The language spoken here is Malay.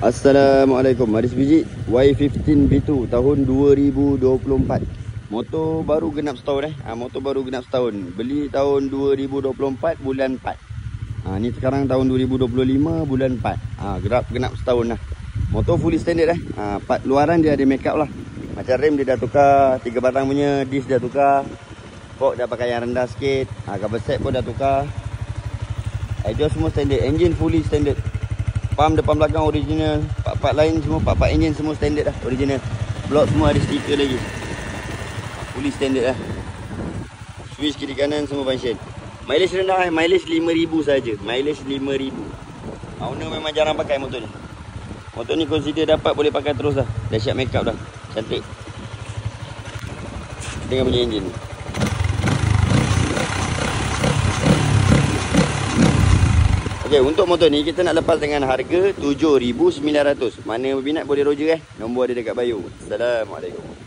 Assalamualaikum. Mari sebiji Y15 B2 tahun 2024. Motor baru genap setahun motor baru genap setahun. Beli tahun 2024 bulan 4. Ni sekarang tahun 2025 bulan 4. Genap setahun lah. Motor fully standard part luaran dia ada make up lah. Macam rem dia dah tukar, 3 batang punya disc dah tukar. Fork dah pakai yang rendah sikit. Cover set pun dah tukar. Exhaust semua standard, engine fully standard. Pump depan belakang original. Part-part lain semua, part-part engine semua standard lah, original. Block semua ada stiker lagi. Fully standard lah. Switch kiri kanan semua function. Mileage rendah mileage 5,000 saja. Mileage 5,000. Owner memang jarang pakai motor ni. Motor ni consider dapat boleh pakai terus dah. Dah siap make up dah. Cantik. Dengan punya engine. Okay, untuk motor ni kita nak lepas dengan harga 7,900. Mana berminat boleh roger nombor ada dekat bio. Assalamualaikum.